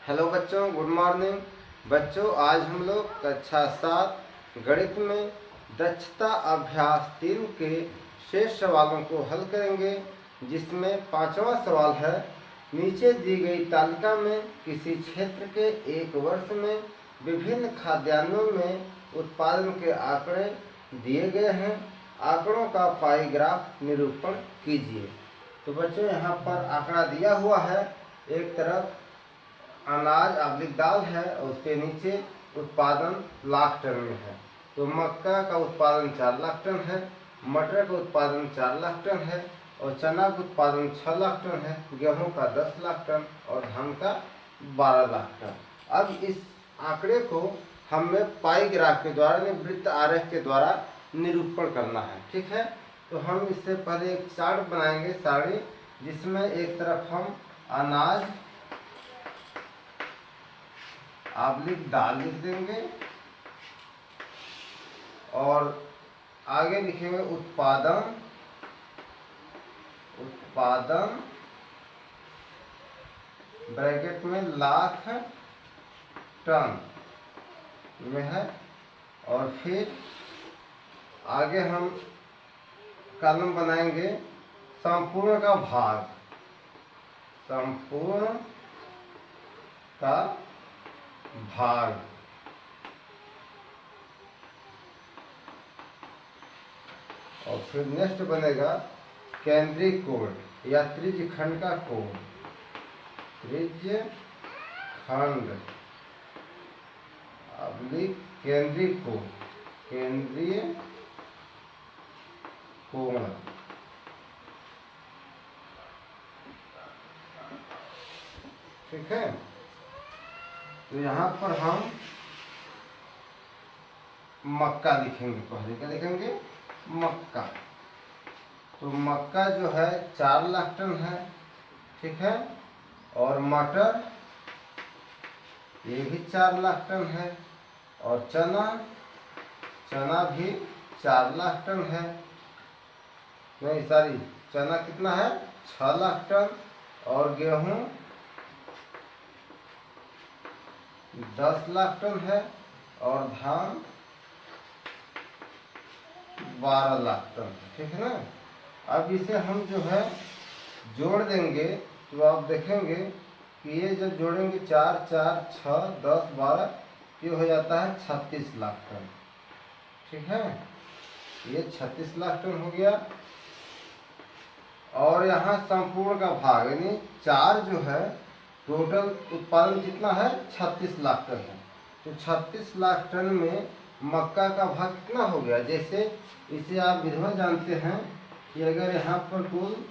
Hello बच्चों, good morning. बच्चों, आज हम लोग कक्षा 7 गणित में दक्षता अभ्यास 3 के शेष सवालों को हल करेंगे, जिसमें पांचवा सवाल है। नीचे दी गई तालिका में किसी क्षेत्र के एक वर्ष में विभिन्न खाद्यान्नों में उत्पादन के आंकड़े दिए गए हैं। आंकड़ों का पाई ग्राफ निरूपण कीजिए। तो बच्चों, यहाँ पर आंकड़ा दिया हुआ है। एक तरफ अनाज दाल है और उसके नीचे उत्पादन लाख टन में है। तो मक्का का उत्पादन 4 लाख टन है, मटर का उत्पादन 4 लाख टन है और चना का उत्पादन 6 लाख टन है, गेहूं का 10 लाख टन और धान का 12 लाख टन। अब इस आंकड़े को हमें पाई ग्राफ के द्वारा वृत्त आरेख के द्वारा निरूपण करना है। ठीक है, तो हम इससे पहले एक चार्ट बनाएंगे सारणी, जिसमें एक तरफ हम अनाज दाल लिख देंगे और आगे लिखेंगे उत्पादन ब्रैकेट में लाख टन में है। और फिर आगे हम कॉलम बनाएंगे संपूर्ण का भाग, संपूर्ण का भाग। और फिर नेक्स्ट बनेगा केंद्रीय कोण या त्रिज्य खंड का कोण, त्रिज्य खंड केंद्रीय कोण, केंद्रीय कोण। ठीक है, तो यहाँ पर हम मक्का लिखेंगे। पहले क्या लिखेंगे? मक्का। तो मक्का जो है 4 लाख टन है। ठीक है, और मटर ये भी 4 लाख टन है और चना भी 4 लाख टन है। नहीं सॉरी, चना कितना है? 6 लाख टन और गेहूं 10 लाख टन है और धान 12 लाख टन है। ठीक है ना। अब इसे हम जो है जोड़ देंगे तो आप देखेंगे कि ये जब जोड़ेंगे 4 4 6 10 12, ये हो जाता है 36 लाख टन। ठीक है, ये 36 लाख टन हो गया। और यहाँ संपूर्ण का भाग यानी 4 जो है, टोटल उत्पादन कितना है? 36 लाख टन है। तो 36 लाख टन में मक्का का भाग कितना हो गया? जैसे इसे आप विधवा जानते हैं कि अगर यहाँ पर कुल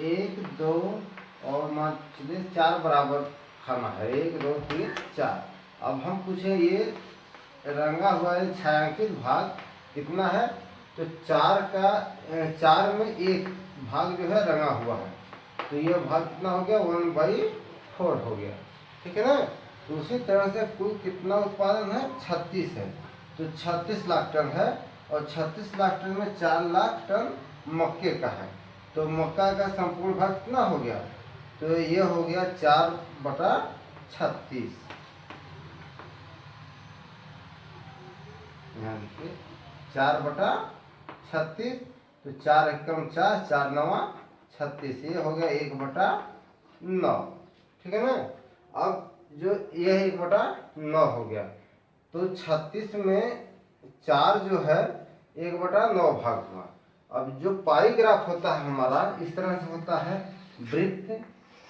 1 2 और मान चलिए 4 बराबर खाना है, 1 2 3 4। अब हम पूछे ये रंगा हुआ है छायांकित भाग कितना है? तो 4 में 1 भाग जो है रंगा हुआ है, तो ये भाग कितना हो गया? 1/4 हो गया। ठीक है ना। तो उसी तरह से कुल कितना उत्पादन है? 36 है। तो 36 लाख टन है और 36 लाख टन में 4 लाख टन मक्के का है। तो मक्का का संपूर्ण भाग कितना हो गया? तो ये हो गया 4/36। यहाँ लिखिए 4/36। तो 4 एकम 4, 4 9 36, ये हो गया 1/9। ठीक है ना। अब जो ये 1/9 हो गया, तो 36 में 4 जो है 1/9 भाग हुआ। अब जो पाई ग्राफ होता है हमारा इस तरह से होता है वृत्त।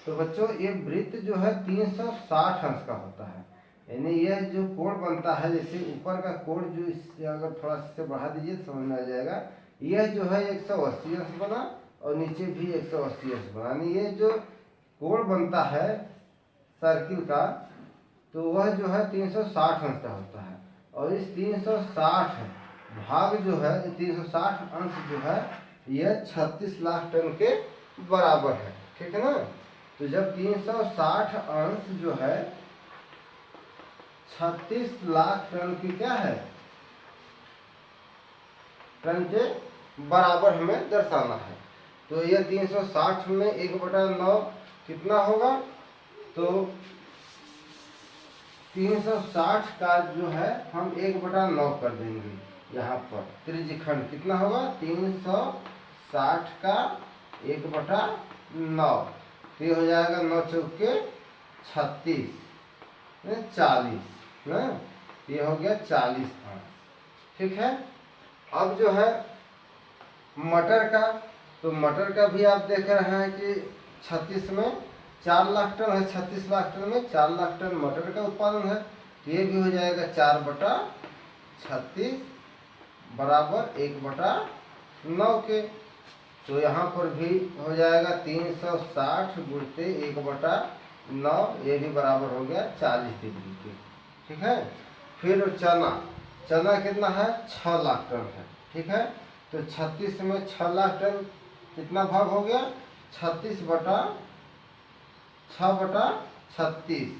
तो बच्चों, ये वृत्त जो है 360 अंश का होता है। यानी यह जो कोण बनता है, जैसे ऊपर का कोण जो इससे अगर थोड़ा से बढ़ा दीजिए तो समझ में आ जाएगा। यह जो है 180 अंश बना और नीचे भी 180 अंश बना। यानी ये जो कोण बनता है सर्किल का, तो वह जो है 360 अंश का होता है। और इस 360 भाग जो है, 360 अंश जो है, यह 36 लाख टन के बराबर है। ठीक है ना। तो जब 360 अंश जो है 36 लाख टन की क्या है? टन के बराबर हमें दर्शाना है। तो यह 360 में 1/9 कितना होगा? तो 360 का जो है हम 1/9 कर देंगे। यहाँ पर त्रिज्यखंड कितना होगा, 360 का 1/9, तो ये हो जाएगा 9 चौके 36, 40 ना, ये हो गया 40 अंश। ठीक है। अब जो है मटर का, तो मटर का भी आप देख रहे हैं कि 36 में 4 लाख टन है, 36 लाख टन में 4 लाख टन मटर का उत्पादन है, तो ये भी हो जाएगा 4/36 बराबर 1/9 के। तो यहाँ पर भी हो जाएगा 360 गुणते 1/9, ये भी बराबर हो गया 40 डिग्री के। ठीक है। फिर चना कितना है, 6 लाख टन है। ठीक है। तो 36 में 6 लाख टन कितना भाग हो गया, 36/36,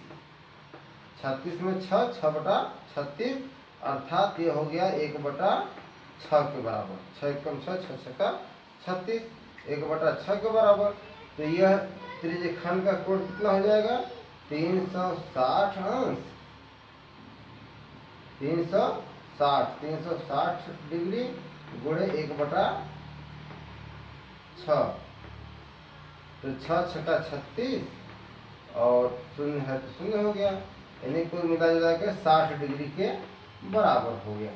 36 में 6/36, अर्थात ये हो गया 1/6 के बराबर। 6 कम 6, 6 का 36, 1/6 के बराबर। तो यह त्रिज्यखंड का कोण कितना हो जाएगा, 360 अंश, 360 डिग्री गुणे 1/6, तो 6 का 36 और शून्य है तो शून्य हो गया, यानी कुल मिला जुला के 60 डिग्री के बराबर हो गया।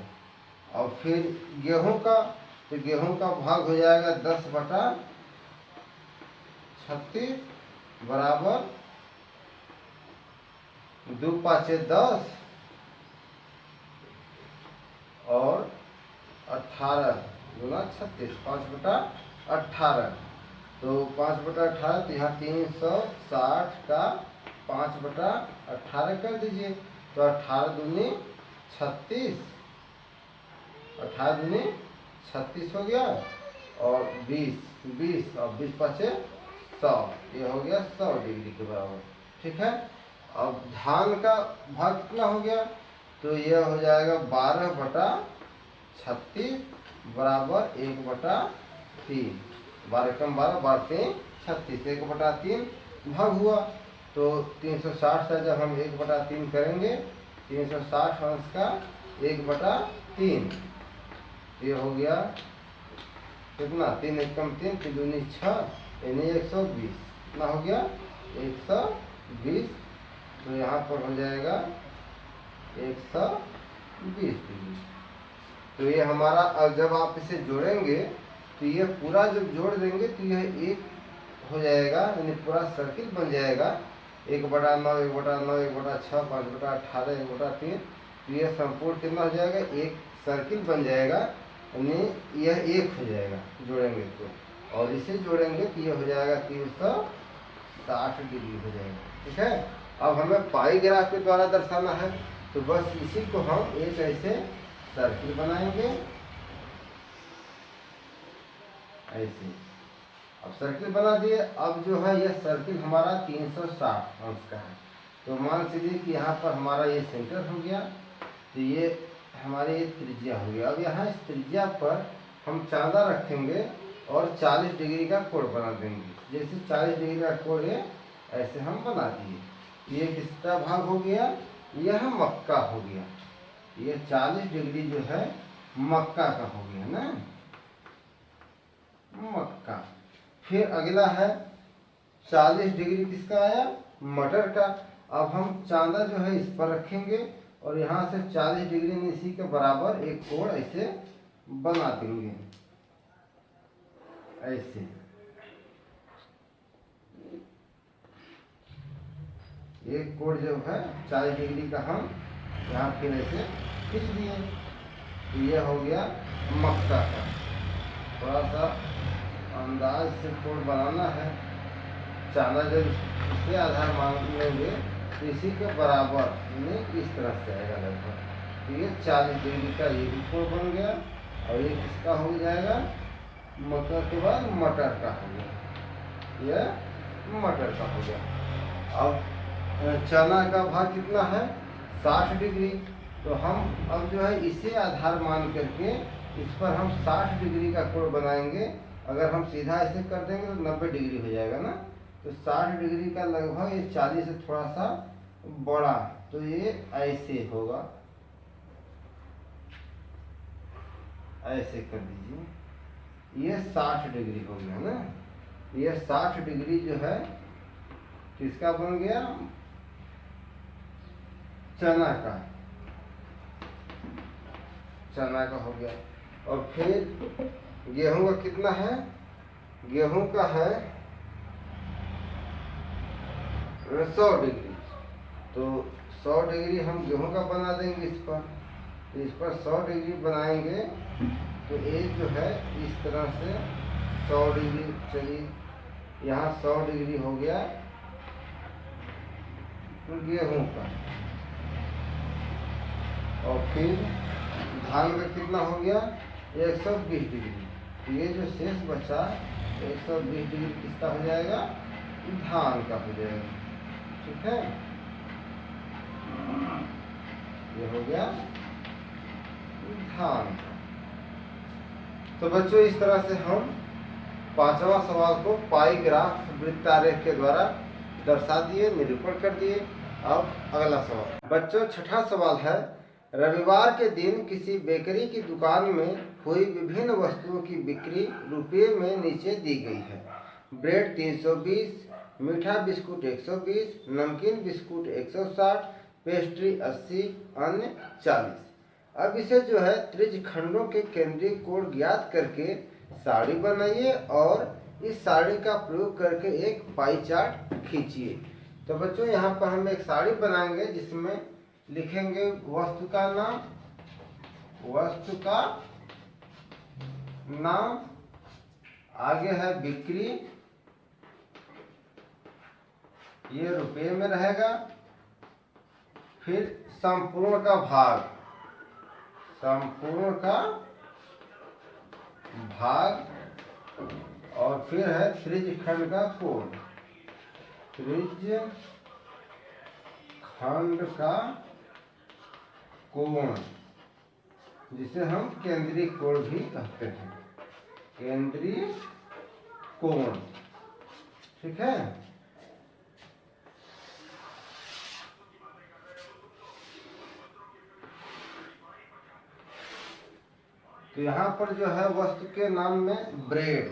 और फिर गेहूं का, तो गेहूं का भाग हो जाएगा 10/36 बराबर 2 5 10 और 18 गुना 36, 5/18, तो 5/18, तो यहाँ 360 का 5/18 कर दीजिए, तो 18 दूनी 36, 18 दूनी 36 हो गया, और 20 और 20 5 100, ये हो गया 100 डिग्री के बराबर। ठीक है। अब धान का भाग कितना हो गया, तो यह हो जाएगा 12/36 बराबर 1/3, 12 कम 12, 12 36, 1/3 भाग हुआ। तो 360 से जब हम 1/3 करेंगे, 360 अंश का 1/3, ये हो गया कितना, 3 1 कम 3, 3 दूनी 6, यानी 120, कितना हो गया, 120। तो यहाँ पर हो जाएगा 120 डिग्री। तो ये हमारा, अब जब आप इसे जोड़ेंगे तो ये पूरा जब जोड़ देंगे तो यह एक हो जाएगा, यानी पूरा सर्किल बन जाएगा, 1/9, 1/9, 1/6, 5/18, 1/3, तो यह संपूर्ण कितना हो जाएगा, एक सर्किल बन जाएगा, यानी यह एक हो जाएगा जोड़ेंगे तो, और इसे जोड़ेंगे तो यह हो जाएगा 360 डिग्री हो जाएगा। ठीक है। अब हमें पाई ग्राफ के द्वारा दर्शाना है, तो बस इसी को हम एक ऐसे सर्किल बनाएंगे, ऐसे। अब सर्किल बना दिए। अब जो है यह सर्किल हमारा 360 अंश का है, तो मान लीजिए कि यहाँ पर हमारा ये सेंटर हो गया, तो ये हमारी ये त्रिज्या हो गया। अब यहाँ इस त्रिज्या पर हम चांदा रखेंगे और 40 डिग्री का कोण बना देंगे। जैसे 40 डिग्री का कोण है, ऐसे हम बना दिए। ये किसका भाग हो गया, यह मक्का हो गया। ये 40 डिग्री जो है मक्का का हो गया ना, मक्का। फिर अगला है 40 डिग्री किसका आया, मटर का। अब हम चांदा जो है इस पर रखेंगे और यहाँ से 40 डिग्री इसी के बराबर एक कोण ऐसे बना देंगे, ऐसे। एक कोण जो है 40 डिग्री का हम यहाँ फिर ऐसे खींच दिए, तो ये हो गया मक्का का। थोड़ा सा अंदाज से कोण बनाना है। चांदा जब इसे आधार मान लेंगे तो इसी के बराबर नहीं, इस तरह से आएगा लगभग। तो ये 40 डिग्री का ये भी कोण बन गया, और ये किसका हो जाएगा, मक्का के बाद मटर का हो गया, ये मटर का हो गया। अब चना का भाग कितना है, 60 डिग्री। तो हम अब जो है इसे आधार मान करके इस पर हम 60 डिग्री का कोण बनाएंगे। अगर हम सीधा ऐसे कर देंगे तो 90 डिग्री हो जाएगा ना, तो 60 डिग्री का लगभग ये 40 से थोड़ा सा बड़ा, तो ये ऐसे होगा, ऐसे कर दीजिए। ये 60 डिग्री हो गया ना। ये 60 डिग्री जो है किसका बन गया? चना का, चना का हो गया। और फिर गेहूं का कितना है? गेहूं का है 100 डिग्री। तो 100 डिग्री हम गेहूं का बना देंगे इस पर। तो इस पर 100 डिग्री बनाएंगे तो ये जो है इस तरह से 100 डिग्री, चलिए यहाँ 100 डिग्री हो गया गेहूं का। और फिर धान का कितना हो गया? 120 डिग्री। ये जो शेष बचा 120 डिग्री किसका हो जाएगा? धान का हो जाएगा। ठीक है, ये हो गया धान का। तो बच्चों इस तरह से हम पांचवा सवाल को पाई ग्राफ वृत्तारेख के द्वारा दर्शा दिए, निरूपण कर दिए। अब अगला सवाल बच्चों, छठा सवाल है, रविवार के दिन किसी बेकरी की दुकान में हुई विभिन्न वस्तुओं की बिक्री रुपये में नीचे दी गई है। ब्रेड 320, मीठा बिस्कुट 120, नमकीन बिस्कुट 160, पेस्ट्री 80, अन्य 40। अब इसे जो है त्रिज्य खंडों के केंद्रीय कोण ज्ञात करके सारणी बनाइए और इस सारणी का प्रयोग करके एक पाई चार्ट खींचिए। तो बच्चों यहाँ पर हम एक सारणी बनाएंगे जिसमें लिखेंगे वस्तु का नाम, वस्तु का नाम, आगे है बिक्री, ये रुपये में रहेगा, फिर संपूर्ण का भाग, संपूर्ण का भाग, और फिर है त्रिज्य खंड का कोण, त्रिज्य खंड का कोण, जिसे हम केंद्रीय कोण भी कहते हैं, केंद्रीय कोण। ठीक है, तो यहाँ पर जो है वस्तु के नाम में ब्रेड,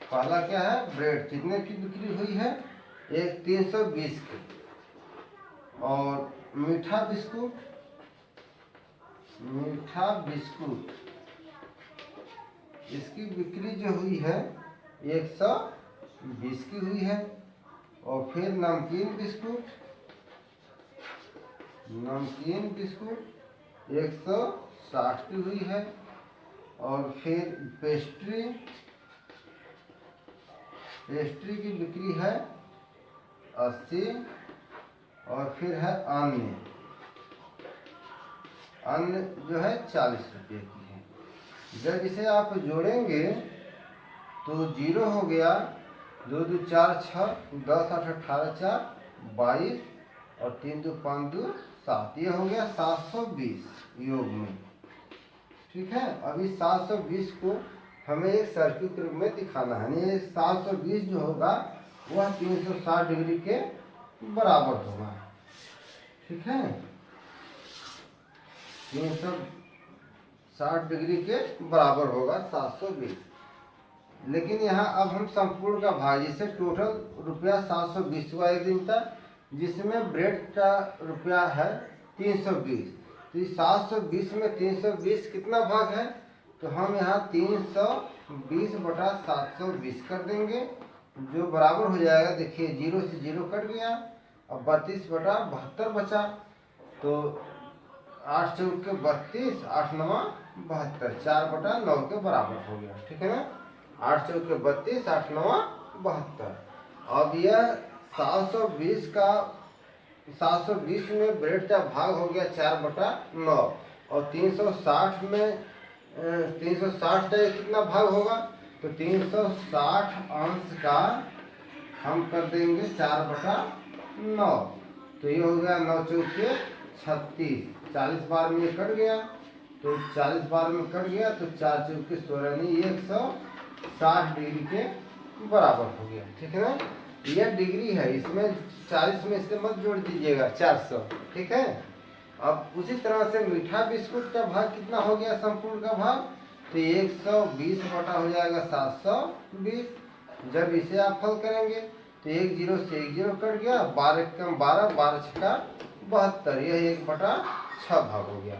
पहला क्या है? ब्रेड। कितने की बिक्री हुई है? एक 320 की। और मीठा बिस्कुट, मीठा बिस्कुट इसकी बिक्री जो हुई है 120 की हुई है। और फिर नमकीन बिस्कुट, नमकीन बिस्कुट 160 की हुई है। और फिर पेस्ट्री, पेस्ट्री की बिक्री है 80। और फिर है अन्य, अन्य जो है 40 रुपये की है। जब इसे आप जोड़ेंगे तो 0 हो गया, 2 2 4 6, 10 8 18 4 22, और 3 2 5 2 7, ये हो गया 720 योग में। ठीक है, अभी 720 को हमें एक सर्किल के रूप में दिखाना है। ये 720 जो होगा वह 360 डिग्री के बराबर होगा। ठीक है, 360 डिग्री के बराबर होगा 720। लेकिन यहाँ अब हम संपूर्ण का भाग, जिससे टोटल रुपया 720 हुआ एक दिन का, जिसमें ब्रेड का रुपया है 320। तो इस 720 में 320 कितना भाग है? तो हम यहाँ 320 बटा 720 कर देंगे, जो बराबर हो जाएगा, देखिए 0 से 0 कट गया, अब 32 बटा 72 बचा। तो 8 चौक के 32, 8 नवा 72, 4 बटा 9 के बराबर हो गया। ठीक है ना, 8 चौक के 32, 8 नवा 72। अब यह 720 का, 720 में ब्रेड का भाग हो गया 4 बटा 9, और 360 में 360 का कितना भाग होगा? तो 360 अंश का हम कर देंगे 4 बटा 9, तो ये हो गया 9 चौके 36, 40 बार में ये कट गया, तो 40 बार में कट गया, तो 4 चौके 16, 160 डिग्री के बराबर हो गया। ठीक है ना, यह डिग्री है, इसमें 40 में से मत जोड़ दीजिएगा, 400। ठीक है। अब उसी तरह से मीठा बिस्कुट का भाग कितना हो गया, संपूर्ण का भाग, तो 120 बटा हो जाएगा 720। जब इसे आप हल करेंगे तो 1 0 से 1 0 कट गया, 12 कम 12, 12 छक्का 72, यह 1/6 भाग हो गया।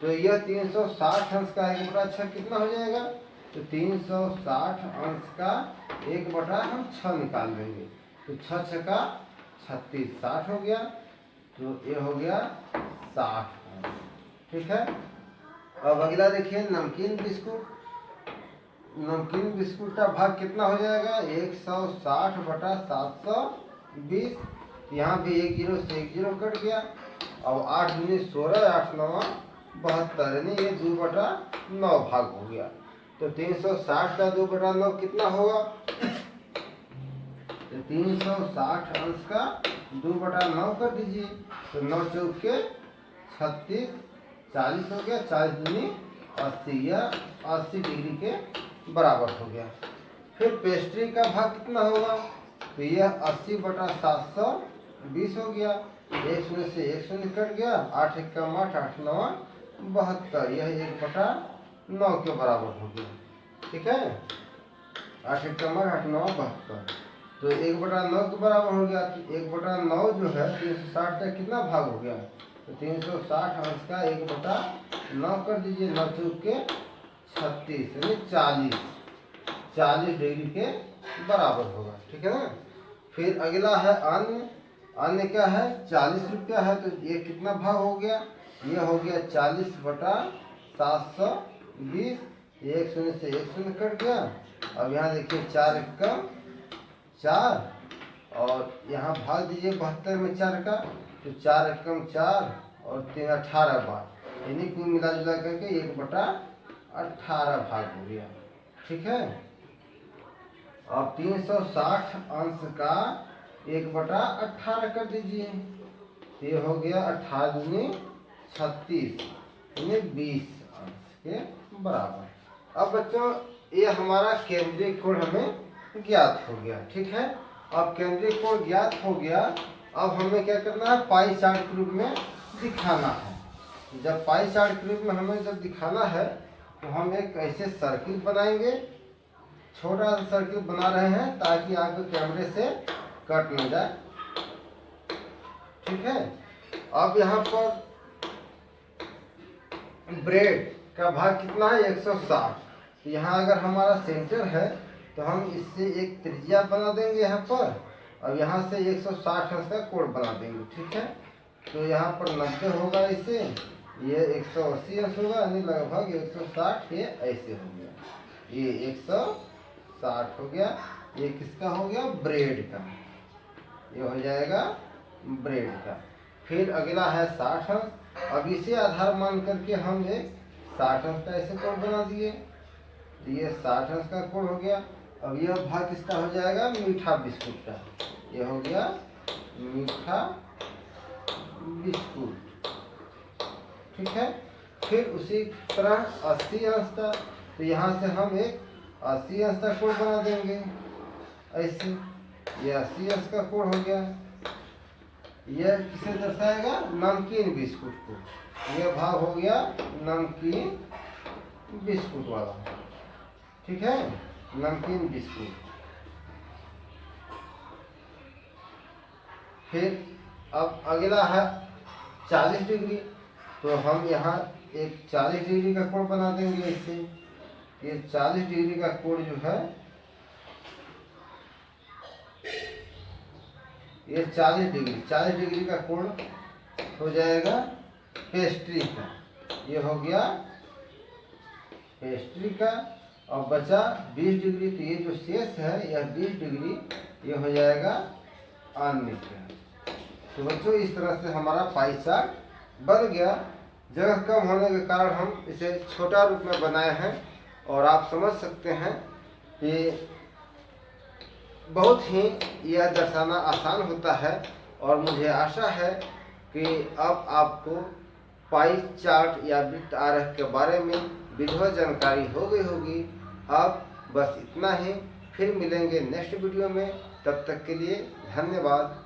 तो यह 360 अंश का 1/6 कितना हो जाएगा, तो 360 अंश का 1/6 निकाल देंगे, तो 6 छक्का 36, 60 हो गया, तो ये हो गया 60 अंश। ठीक है। अब अगला देखिए, नमकीन बिस्कुट। नमकीन बिस्कुट का भाग कितना हो जाएगा, 160 बटा 720। यहाँ भी 1 0 से 1 0 कट गया। अब 8 दूनी 16, 8 9 72, यानी ये 2/9 भाग हो गया। तो 360 का 2/9 कितना होगा, तो 360 अंश का 2/9 कर दीजिए, तो 9 चौके 36, 40 हो गया, 40 दूनी 80, यह 80 डिग्री के बराबर हो गया। फिर पेस्ट्री का भाग कितना होगा, तो यह 80 बटा 720 हो गया, 1 शून्य से 1 शून्य कट गया, 8 1 8, 8 9 72, यह 1/9 के बराबर हो गया। ठीक है। 8 1 8, 9 72, तो 1/9 के बराबर हो गया। तो 1/9 जो है 360 का कितना भाग हो गया, तो 360 अंश का 1/9 कर दीजिए, 9 चौके 36, यानी 40 डिग्री के बराबर होगा। ठीक है ना। फिर अगला है अन्य। अन्य क्या है, 40 रुपया है, तो ये कितना भाग हो गया, ये हो गया 40 बटा 720, 1 शून्य से 1 शून्य कट गया। अब यहाँ देखिए 4 1 4, और यहाँ भाग दीजिए 72 में 4 का, तो 4 1 4 और 3 18 बार, यानी कुल मिला जुला करके 1/18 भाग हो गया। ठीक है। अब 360 अंश का 1/18 कर दीजिए, ये हो गया 18 दूनी 36, यानी 20 अंश के बराबर। अब बच्चों ये हमारा केंद्रीय कोण हमें ज्ञात हो गया। ठीक है। अब केंद्रीय कोण ज्ञात हो गया, अब हमें क्या करना है, पाई चार्ट के रूप में दिखाना है। जब पाई चार्ट के रूप में हमें जब दिखाना है, तो हम एक ऐसे सर्किल बनाएंगे, छोटा सा सर्किल बना रहे हैं ताकि आपके कैमरे से कट न जाए। ठीक है। अब यहाँ पर ब्रेड का भाग कितना है, 160। तो यहाँ अगर हमारा सेंटर है, तो हम इससे एक त्रिज्या बना देंगे यहाँ पर, और यहाँ से 160 अंश का कोण बना देंगे। ठीक है। तो यहाँ पर 90 होगा, इसे ये 180 अंश होगा, यानी लगभग 160, ये ऐसे हो गया, ये 160 हो गया। ये किसका हो गया, ब्रेड का, ये हो जाएगा ब्रेड का। फिर अगला है 60 अंश। अब इसे आधार मान करके हम एक 60 अंश का ऐसे कोण बना दिए, तो ये 60 अंश का कोण हो गया। अब यह भाग किसका हो जाएगा, मीठा बिस्कुट का, ये हो गया मीठा बिस्कुट। ठीक है। फिर उसी तरह 80 अंश का, तो यहाँ से हम एक 80 अंश का कोण बना देंगे ऐसे, ये 80 अंश का कोण हो गया। यह किसे दर्शाएगा, नमकीन बिस्कुट को, यह भाग हो गया नमकीन बिस्कुट वाला। ठीक है, नमकीन बिस्कुट। फिर अब अगला है 40 डिग्री, तो हम यहाँ एक 40 डिग्री का कोण बना देंगे इससे। ये 40 डिग्री का कोण जो है, ये 40 डिग्री का कोण हो जाएगा पेस्ट्री का, ये हो गया पेस्ट्री का। और बचा 20 डिग्री, तो ये जो शेष है यह 20 डिग्री, ये हो जाएगा अन्य का। तो बच्चों इस तरह से हमारा पाई चार्ट बन गया। जगह कम होने के कारण हम इसे छोटा रूप में बनाए हैं, और आप समझ सकते हैं कि बहुत ही यह दर्शाना आसान होता है। और मुझे आशा है कि अब आपको पाई चार्ट या वृत्त आरेख के बारे में विधिवत जानकारी हो गई होगी। अब बस इतना ही, फिर मिलेंगे नेक्स्ट वीडियो में। तब तक के लिए धन्यवाद।